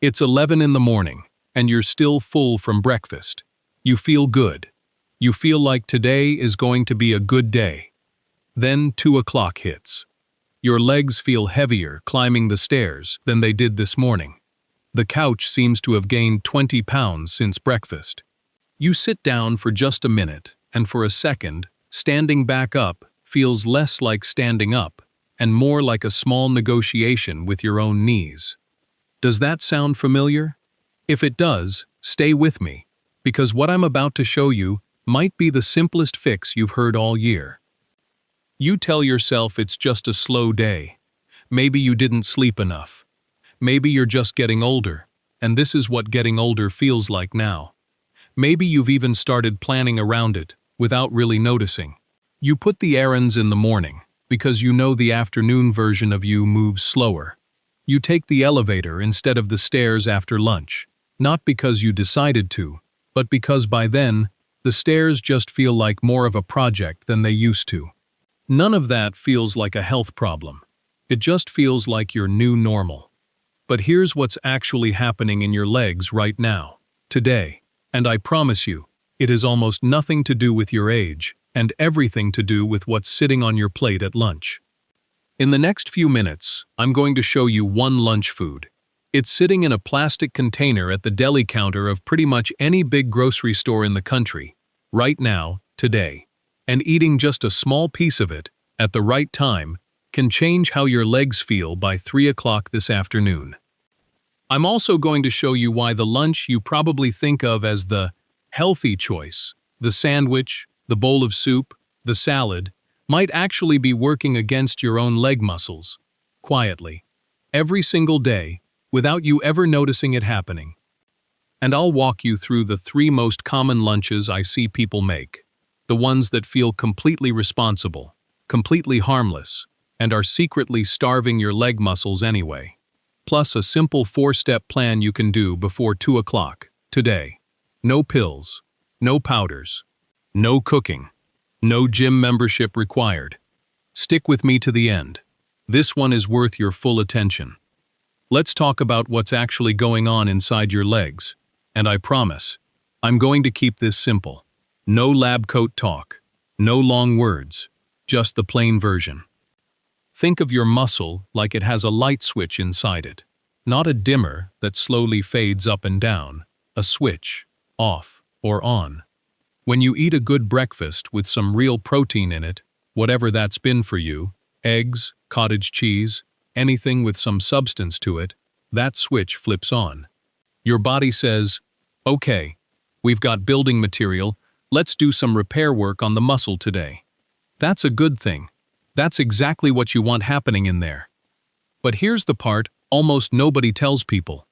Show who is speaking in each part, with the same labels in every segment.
Speaker 1: It's 11 in the morning, and you're still full from breakfast. You feel good. You feel like today is going to be a good day. Then 2 o'clock hits. Your legs feel heavier climbing the stairs than they did this morning. The couch seems to have gained 20 pounds since breakfast. You sit down for just a minute, and for a second, standing back up feels less like standing up and more like a small negotiation with your own knees. Does that sound familiar? If it does, stay with me, because what I'm about to show you might be the simplest fix you've heard all year. You tell yourself it's just a slow day. Maybe you didn't sleep enough. Maybe you're just getting older, and this is what getting older feels like now. Maybe you've even started planning around it without really noticing. You put the errands in the morning because you know the afternoon version of you moves slower. You take the elevator instead of the stairs after lunch, not because you decided to, but because by then, the stairs just feel like more of a project than they used to. None of that feels like a health problem. It just feels like your new normal. But here's what's actually happening in your legs right now, today, and I promise you, it has almost nothing to do with your age and everything to do with what's sitting on your plate at lunch. In the next few minutes, I'm going to show you one lunch food. It's sitting in a plastic container at the deli counter of pretty much any big grocery store in the country, right now, today. And eating just a small piece of it, at the right time, can change how your legs feel by 3 o'clock this afternoon. I'm also going to show you why the lunch you probably think of as the healthy choice, the sandwich, the bowl of soup, the salad, might actually be working against your own leg muscles, quietly, every single day, without you ever noticing it happening. And I'll walk you through the 3 most common lunches I see people make, the ones that feel completely responsible, completely harmless, and are secretly starving your leg muscles anyway. Plus a simple 4-step plan you can do before 2 o'clock, today. No pills, no powders, no cooking. No gym membership required. Stick with me to the end. This one is worth your full attention. Let's talk about what's actually going on inside your legs. And I promise, I'm going to keep this simple. No lab coat talk. No long words. Just the plain version. Think of your muscle like it has a light switch inside it. Not a dimmer that slowly fades up and down. A switch, off or on. When you eat a good breakfast with some real protein in it, whatever that's been for you, eggs, cottage cheese, anything with some substance to it, that switch flips on. Your body says, okay, we've got building material, let's do some repair work on the muscle today. That's a good thing. That's exactly what you want happening in there. But here's the part almost nobody tells people.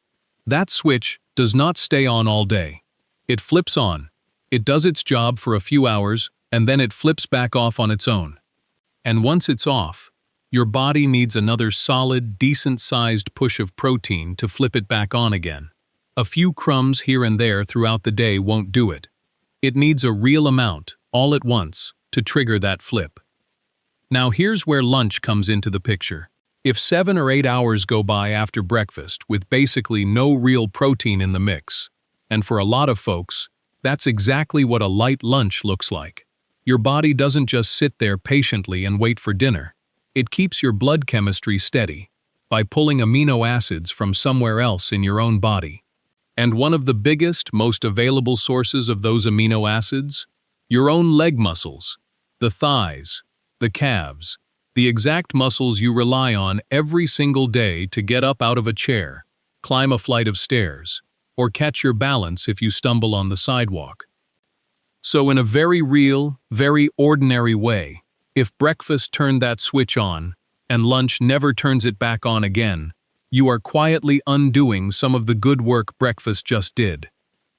Speaker 1: That switch does not stay on all day. It flips on. It does its job for a few hours, and then it flips back off on its own. And once it's off, your body needs another solid, decent-sized push of protein to flip it back on again. A few crumbs here and there throughout the day won't do it. It needs a real amount, all at once, to trigger that flip. Now here's where lunch comes into the picture. If 7 or 8 hours go by after breakfast with basically no real protein in the mix, and for a lot of folks, that's exactly what a light lunch looks like. Your body doesn't just sit there patiently and wait for dinner. It keeps your blood chemistry steady by pulling amino acids from somewhere else in your own body. And one of the biggest, most available sources of those amino acids? Your own leg muscles, the thighs, the calves, the exact muscles you rely on every single day to get up out of a chair, climb a flight of stairs, or catch your balance if you stumble on the sidewalk. So in a very real, very ordinary way, if breakfast turned that switch on, and lunch never turns it back on again, you are quietly undoing some of the good work breakfast just did.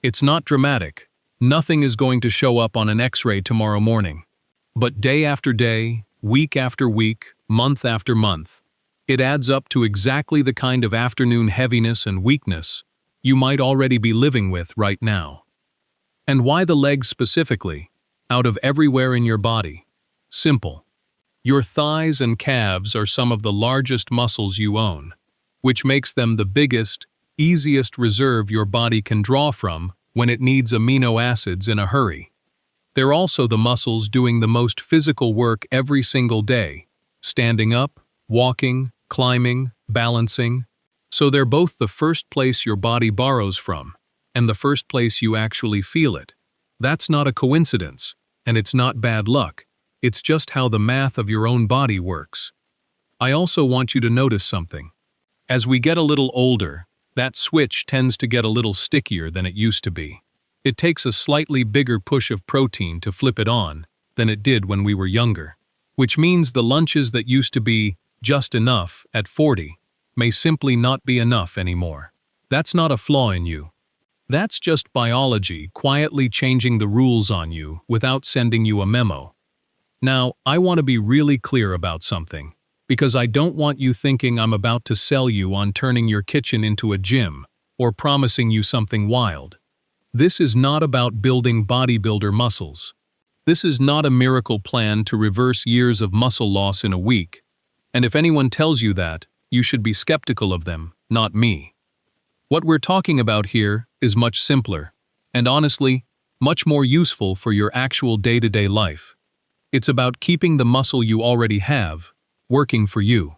Speaker 1: It's not dramatic. Nothing is going to show up on an X-ray tomorrow morning. But day after day, week after week, month after month, it adds up to exactly the kind of afternoon heaviness and weakness you might already be living with right now. And why the legs specifically, out of everywhere in your body? Simple. Your thighs and calves are some of the largest muscles you own, which makes them the biggest, easiest reserve your body can draw from when it needs amino acids in a hurry. They're also the muscles doing the most physical work every single day, standing up, walking, climbing, balancing. So they're both the first place your body borrows from, and the first place you actually feel it. That's not a coincidence, and it's not bad luck. It's just how the math of your own body works. I also want you to notice something. As we get a little older, that switch tends to get a little stickier than it used to be. It takes a slightly bigger push of protein to flip it on than it did when we were younger, which means the lunches that used to be just enough at 40 may simply not be enough anymore. That's not a flaw in you. That's just biology quietly changing the rules on you without sending you a memo. Now, I want to be really clear about something, because I don't want you thinking I'm about to sell you on turning your kitchen into a gym or promising you something wild. This is not about building bodybuilder muscles. This is not a miracle plan to reverse years of muscle loss in a week. And if anyone tells you that, you should be skeptical of them, not me. What we're talking about here is much simpler, and honestly, much more useful for your actual day-to-day life. It's about keeping the muscle you already have working for you.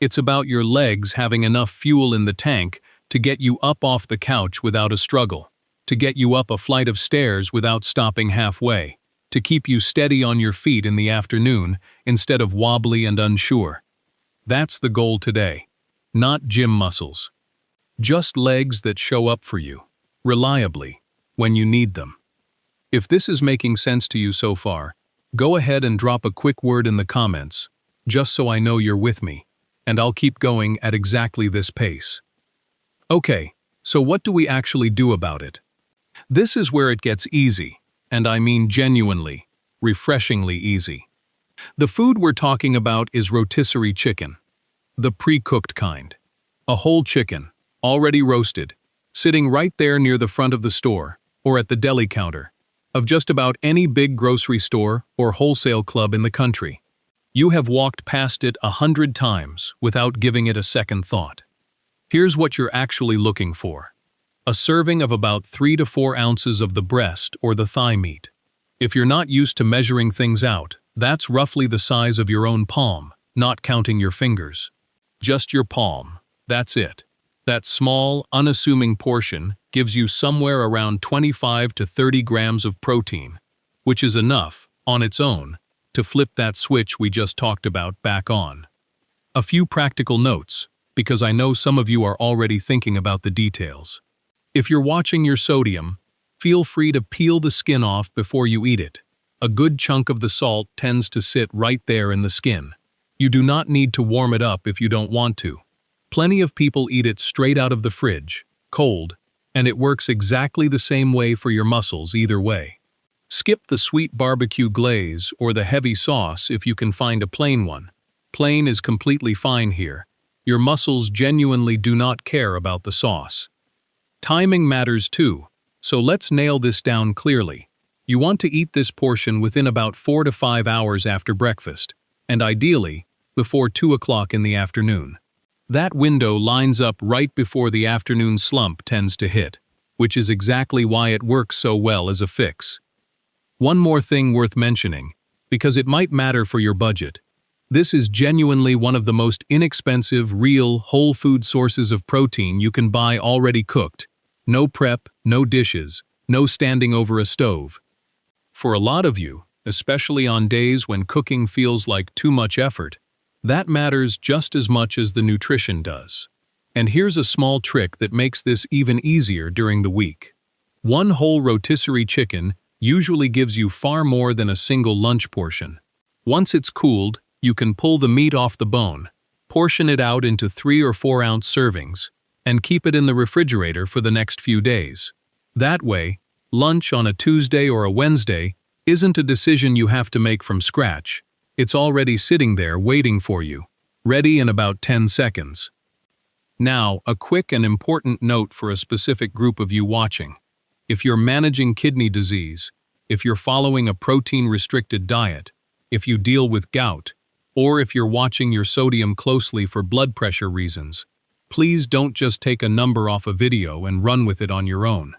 Speaker 1: It's about your legs having enough fuel in the tank to get you up off the couch without a struggle, to get you up a flight of stairs without stopping halfway, to keep you steady on your feet in the afternoon instead of wobbly and unsure. That's the goal today. Not gym muscles. Just legs that show up for you, reliably, when you need them. If this is making sense to you so far, go ahead and drop a quick word in the comments, just so I know you're with me, and I'll keep going at exactly this pace. Okay, so what do we actually do about it? This is where it gets easy, and I mean genuinely, refreshingly easy. The food we're talking about is rotisserie chicken, the pre-cooked kind. A whole chicken, already roasted, sitting right there near the front of the store, or at the deli counter, of just about any big grocery store or wholesale club in the country. You have walked past it 100 times without giving it a second thought. Here's what you're actually looking for. A serving of about 3 to 4 ounces of the breast or the thigh meat. If you're not used to measuring things out, that's roughly the size of your own palm, not counting your fingers. Just your palm, that's it. That small, unassuming portion gives you somewhere around 25 to 30 grams of protein, which is enough, on its own, to flip that switch we just talked about back on. A few practical notes, because I know some of you are already thinking about the details. If you're watching your sodium, feel free to peel the skin off before you eat it. A good chunk of the salt tends to sit right there in the skin. You do not need to warm it up if you don't want to. Plenty of people eat it straight out of the fridge, cold, and it works exactly the same way for your muscles either way. Skip the sweet barbecue glaze or the heavy sauce if you can find a plain one. Plain is completely fine here. Your muscles genuinely do not care about the sauce. Timing matters too, so let's nail this down clearly. You want to eat this portion within about 4 to 5 hours after breakfast, and ideally, before 2 o'clock in the afternoon. That window lines up right before the afternoon slump tends to hit, which is exactly why it works so well as a fix. One more thing worth mentioning, because it might matter for your budget. This is genuinely one of the most inexpensive, real, whole food sources of protein you can buy already cooked. No prep, no dishes, no standing over a stove. For a lot of you, especially on days when cooking feels like too much effort, that matters just as much as the nutrition does. And here's a small trick that makes this even easier during the week. One whole rotisserie chicken usually gives you far more than a single lunch portion. Once it's cooled, you can pull the meat off the bone, portion it out into 3 or 4 ounce servings, and keep it in the refrigerator for the next few days. That way, lunch on a Tuesday or a Wednesday isn't a decision you have to make from scratch. It's already sitting there waiting for you, ready in about 10 seconds. Now, a quick and important note for a specific group of you watching. If you're managing kidney disease, if you're following a protein-restricted diet, if you deal with gout, or if you're watching your sodium closely for blood pressure reasons, Please don't just take a number off a video and run with it on your own.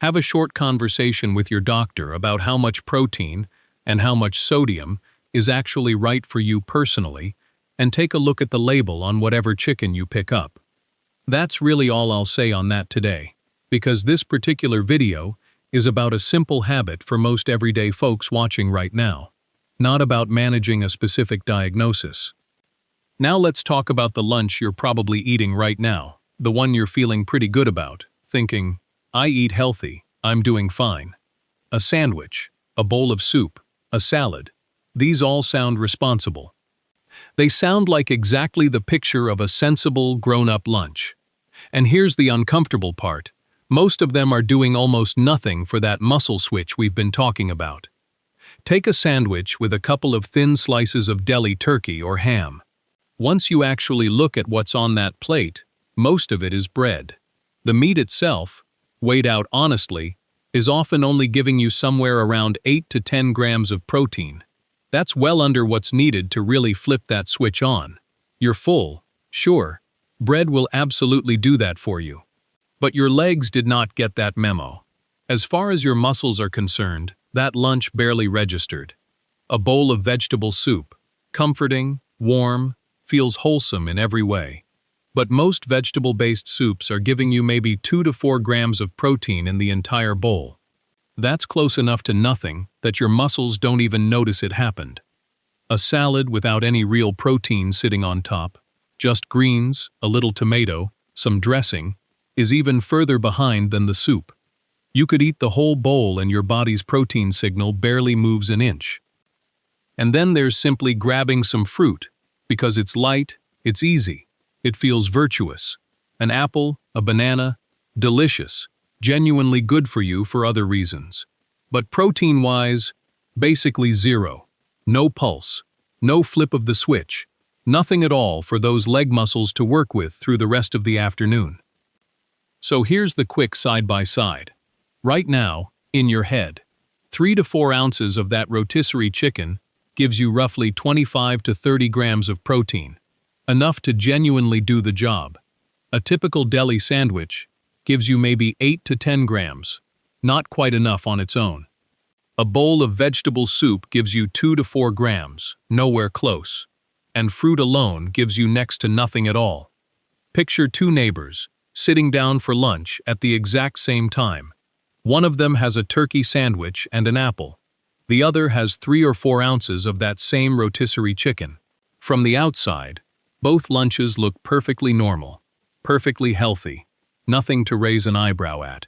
Speaker 1: Have a short conversation with your doctor about how much protein and how much sodium is actually right for you personally, and take a look at the label on whatever chicken you pick up. That's really all I'll say on that today, because this particular video is about a simple habit for most everyday folks watching right now, not about managing a specific diagnosis. Now let's talk about the lunch you're probably eating right now, the one you're feeling pretty good about, thinking, I eat healthy, I'm doing fine. A sandwich, a bowl of soup, a salad. These all sound responsible. They sound like exactly the picture of a sensible, grown-up lunch. And here's the uncomfortable part. Most of them are doing almost nothing for that muscle switch we've been talking about. Take a sandwich with a couple of thin slices of deli turkey or ham. Once you actually look at what's on that plate, most of it is bread. The meat itself, weighed out honestly, is often only giving you somewhere around 8 to 10 grams of protein. That's well under what's needed to really flip that switch on. You're full, sure. Bread will absolutely do that for you. But your legs did not get that memo. As far as your muscles are concerned, that lunch barely registered. A bowl of vegetable soup, comforting, warm, feels wholesome in every way. But most vegetable-based soups are giving you maybe 2 to 4 grams of protein in the entire bowl. That's close enough to nothing that your muscles don't even notice it happened. A salad without any real protein sitting on top, just greens, a little tomato, some dressing, is even further behind than the soup. You could eat the whole bowl and your body's protein signal barely moves an inch. And then there's simply grabbing some fruit, because it's light, it's easy, it feels virtuous. An apple, a banana, delicious, genuinely good for you for other reasons. But protein-wise, basically zero. No pulse, no flip of the switch, nothing at all for those leg muscles to work with through the rest of the afternoon. So here's the quick side-by-side. Right now, in your head, 3 to 4 ounces of that rotisserie chicken gives you roughly 25 to 30 grams of protein, enough to genuinely do the job. A typical deli sandwich gives you maybe 8 to 10 grams, not quite enough on its own. A bowl of vegetable soup gives you 2 to 4 grams, nowhere close. And fruit alone gives you next to nothing at all. Picture 2 neighbors, sitting down for lunch at the exact same time. One of them has a turkey sandwich and an apple. The other has 3 or 4 ounces of that same rotisserie chicken. From the outside, both lunches look perfectly normal, perfectly healthy, nothing to raise an eyebrow at.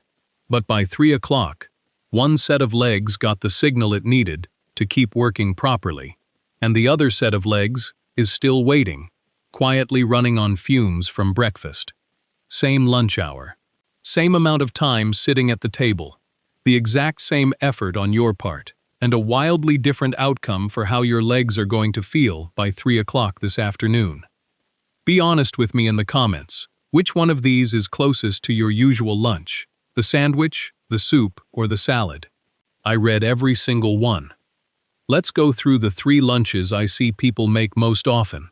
Speaker 1: But by 3 o'clock, one set of legs got the signal it needed to keep working properly, and the other set of legs is still waiting, quietly running on fumes from breakfast. Same lunch hour, same amount of time sitting at the table, the exact same effort on your part, and a wildly different outcome for how your legs are going to feel by 3 o'clock this afternoon. Be honest with me in the comments. Which one of these is closest to your usual lunch? The sandwich, the soup, or the salad? I read every single one. Let's go through the 3 lunches I see people make most often.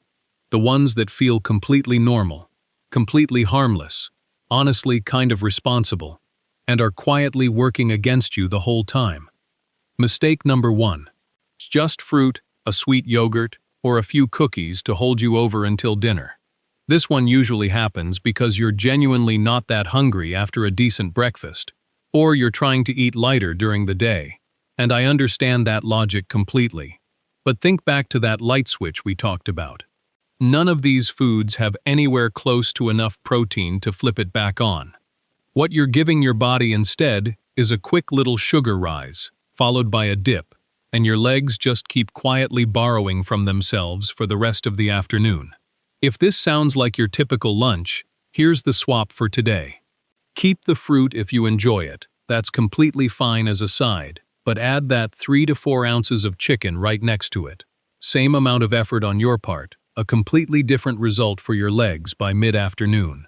Speaker 1: The ones that feel completely normal, completely harmless, honestly kind of responsible, and are quietly working against you the whole time. Mistake number 1. Just fruit, a sweet yogurt, or a few cookies to hold you over until dinner. This one usually happens because you're genuinely not that hungry after a decent breakfast, or you're trying to eat lighter during the day. And I understand that logic completely. But think back to that light switch we talked about. None of these foods have anywhere close to enough protein to flip it back on. What you're giving your body instead is a quick little sugar rise, followed by a dip, and your legs just keep quietly borrowing from themselves for the rest of the afternoon. If this sounds like your typical lunch, here's the swap for today. Keep the fruit if you enjoy it. That's completely fine as a side, but add that 3 to 4 ounces of chicken right next to it. Same amount of effort on your part, a completely different result for your legs by mid-afternoon.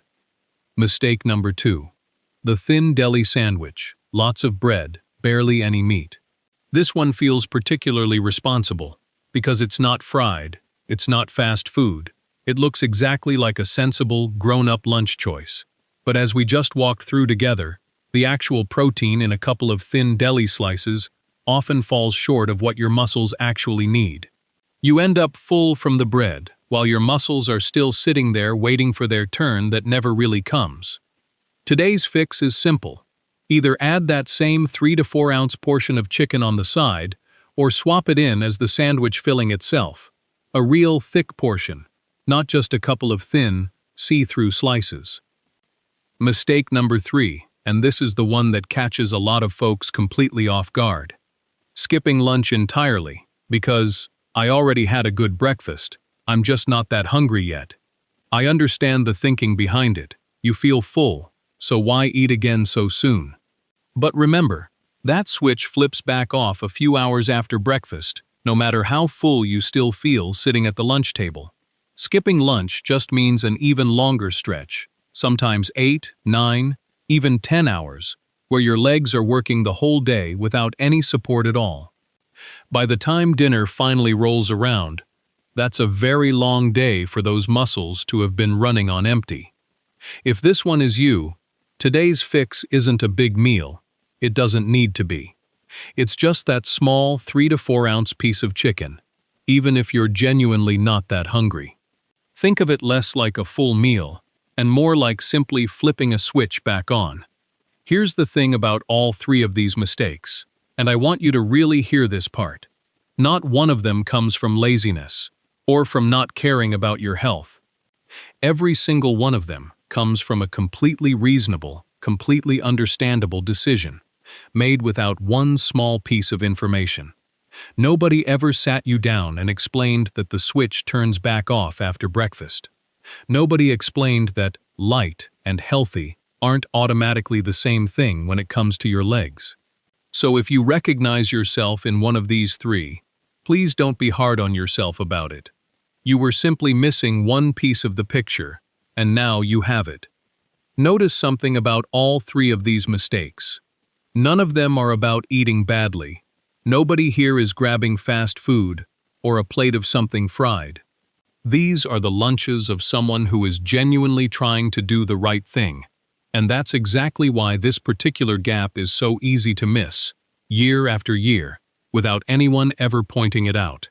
Speaker 1: Mistake number 2. The thin deli sandwich, lots of bread, barely any meat. This one feels particularly responsible, because it's not fried, it's not fast food, It looks exactly like a sensible, grown-up lunch choice. But as we just walked through together, the actual protein in a couple of thin deli slices often falls short of what your muscles actually need. You end up full from the bread, while your muscles are still sitting there waiting for their turn that never really comes. Today's fix is simple. Either add that same 3 to 4 ounce portion of chicken on the side, or swap it in as the sandwich filling itself. A real thick portion, not just a couple of thin, see-through slices. Mistake number 3, and this is the one that catches a lot of folks completely off guard. Skipping lunch entirely, because I already had a good breakfast, I'm just not that hungry yet. I understand the thinking behind it. You feel full, so why eat again so soon? But remember, that switch flips back off a few hours after breakfast, no matter how full you still feel sitting at the lunch table. Skipping lunch just means an even longer stretch, sometimes 8, 9, even 10 hours, where your legs are working the whole day without any support at all. By the time dinner finally rolls around, that's a very long day for those muscles to have been running on empty. If this one is you, today's fix isn't a big meal. It doesn't need to be. It's just that small 3 to 4 ounce piece of chicken, even if you're genuinely not that hungry. Think of it less like a full meal, and more like simply flipping a switch back on. Here's the thing about all 3 of these mistakes, and I want you to really hear this part. Not one of them comes from laziness, or from not caring about your health. Every single one of them comes from a completely reasonable, completely understandable decision, made without one small piece of information. Nobody ever sat you down and explained that the switch turns back off after breakfast. Nobody explained that light and healthy aren't automatically the same thing when it comes to your legs. So if you recognize yourself in one of these 3, please don't be hard on yourself about it. You were simply missing one piece of the picture, and now you have it. Notice something about all 3 of these mistakes. None of them are about eating badly. Nobody here is grabbing fast food or a plate of something fried. These are the lunches of someone who is genuinely trying to do the right thing. And that's exactly why this particular gap is so easy to miss, year after year, without anyone ever pointing it out.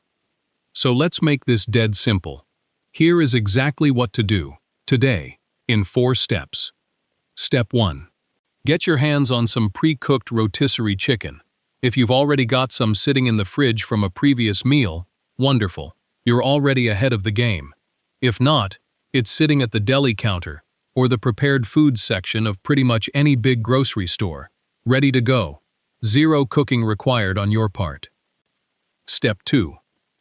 Speaker 1: So let's make this dead simple. Here is exactly what to do, today, in 4 steps. Step 1. Get your hands on some pre-cooked rotisserie chicken. If you've already got some sitting in the fridge from a previous meal, wonderful, you're already ahead of the game. If not, it's sitting at the deli counter, or the prepared foods section of pretty much any big grocery store, ready to go. 0 cooking required on your part. Step 2.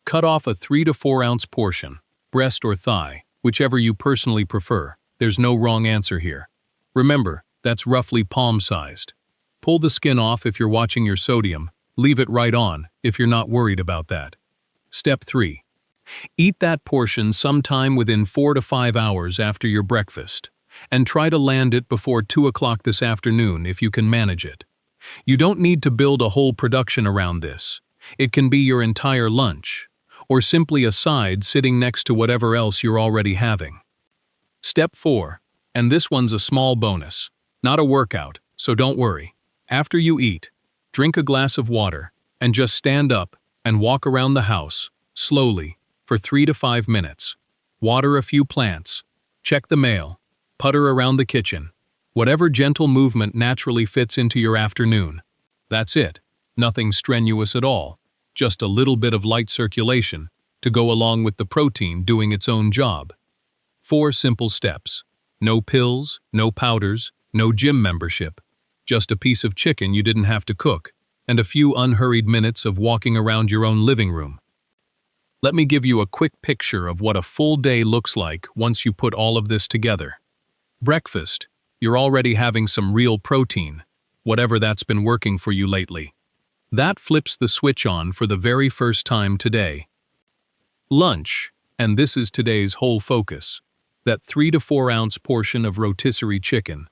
Speaker 1: Cut off a 3 to 4 ounce portion, breast or thigh, whichever you personally prefer. There's no wrong answer here. Remember, that's roughly palm-sized. Pull the skin off if you're watching your sodium. Leave it right on if you're not worried about that. Step 3. Eat that portion sometime within 4 to 5 hours after your breakfast, and try to land it before 2 o'clock this afternoon if you can manage it. You don't need to build a whole production around this. It can be your entire lunch, or simply a side sitting next to whatever else you're already having. Step 4, and this one's a small bonus, not a workout, so don't worry. After you eat, drink a glass of water, and just stand up and walk around the house, slowly, for 3 to 5 minutes. Water a few plants, check the mail, putter around the kitchen, whatever gentle movement naturally fits into your afternoon. That's it. Nothing strenuous at all, just a little bit of light circulation to go along with the protein doing its own job. 4 simple steps. No pills, no powders, no gym membership. Just a piece of chicken you didn't have to cook, and a few unhurried minutes of walking around your own living room. Let me give you a quick picture of what a full day looks like once you put all of this together. Breakfast, you're already having some real protein, whatever that's been working for you lately. That flips the switch on for the very first time today. Lunch, and this is today's whole focus, that 3 to 4 ounce portion of rotisserie chicken,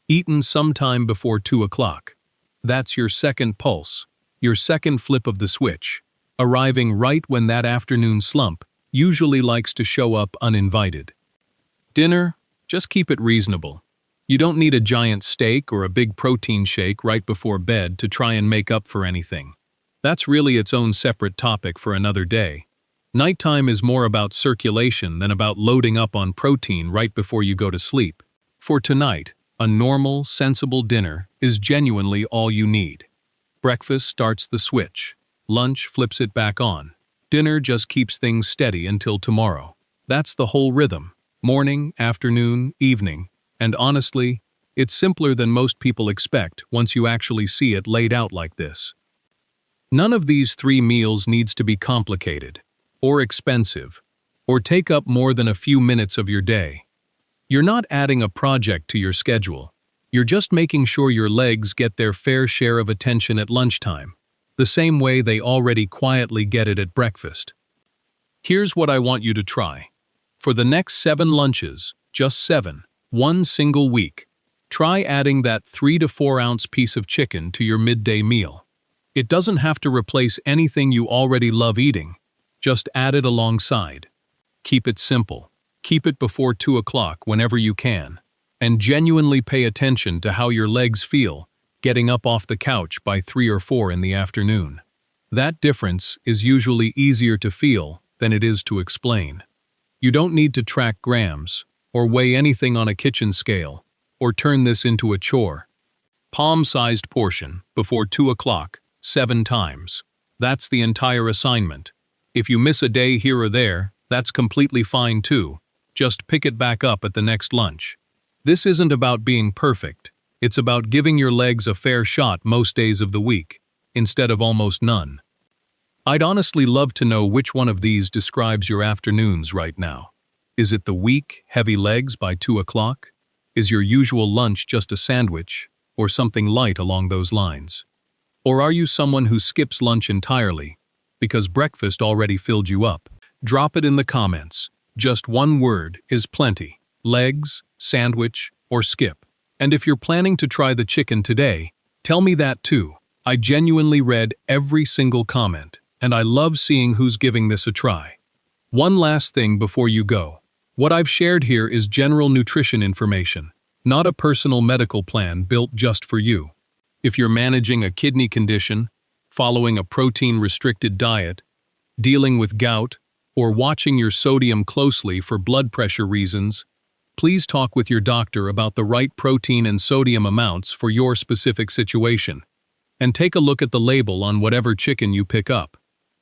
Speaker 1: eaten sometime before 2 o'clock. That's your second pulse, your second flip of the switch, arriving right when that afternoon slump usually likes to show up uninvited. Dinner, just keep it reasonable. You don't need a giant steak or a big protein shake right before bed to try and make up for anything. That's really its own separate topic for another day. Nighttime is more about circulation than about loading up on protein right before you go to sleep. For tonight, a normal, sensible dinner is genuinely all you need. Breakfast starts the switch. Lunch flips it back on. Dinner just keeps things steady until tomorrow. That's the whole rhythm. Morning, afternoon, evening. And honestly, it's simpler than most people expect once you actually see it laid out like this. None of these 3 meals needs to be complicated, or expensive, or take up more than a few minutes of your day. You're not adding a project to your schedule. You're just making sure your legs get their fair share of attention at lunchtime, the same way they already quietly get it at breakfast. Here's what I want you to try. For the next 7 lunches, just 7, one single week, try adding that 3 to 4 ounce piece of chicken to your midday meal. It doesn't have to replace anything you already love eating. Just add it alongside. Keep it simple. Keep it before 2 o'clock whenever you can. And genuinely pay attention to how your legs feel getting up off the couch by 3 or 4 in the afternoon. That difference is usually easier to feel than it is to explain. You don't need to track grams, or weigh anything on a kitchen scale, or turn this into a chore. Palm-sized portion, before 2 o'clock, 7 times. That's the entire assignment. If you miss a day here or there, that's completely fine too. Just pick it back up at the next lunch. This isn't about being perfect. It's about giving your legs a fair shot most days of the week, instead of almost none. I'd honestly love to know which one of these describes your afternoons right now. Is it the weak, heavy legs by 2 o'clock? Is your usual lunch just a sandwich, or something light along those lines? Or are you someone who skips lunch entirely, because breakfast already filled you up? Drop it in the comments. Just one word is plenty. Legs, sandwich, or skip. And if you're planning to try the chicken today, tell me that too. I genuinely read every single comment, and I love seeing who's giving this a try. One last thing before you go. What I've shared here is general nutrition information, not a personal medical plan built just for you. If you're managing a kidney condition, following a protein-restricted diet, dealing with gout, or watching your sodium closely for blood pressure reasons, please talk with your doctor about the right protein and sodium amounts for your specific situation. And take a look at the label on whatever chicken you pick up.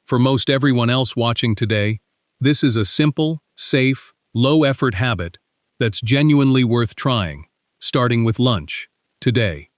Speaker 1: For most everyone else watching today, this is a simple, safe, low-effort habit that's genuinely worth trying, starting with lunch, today.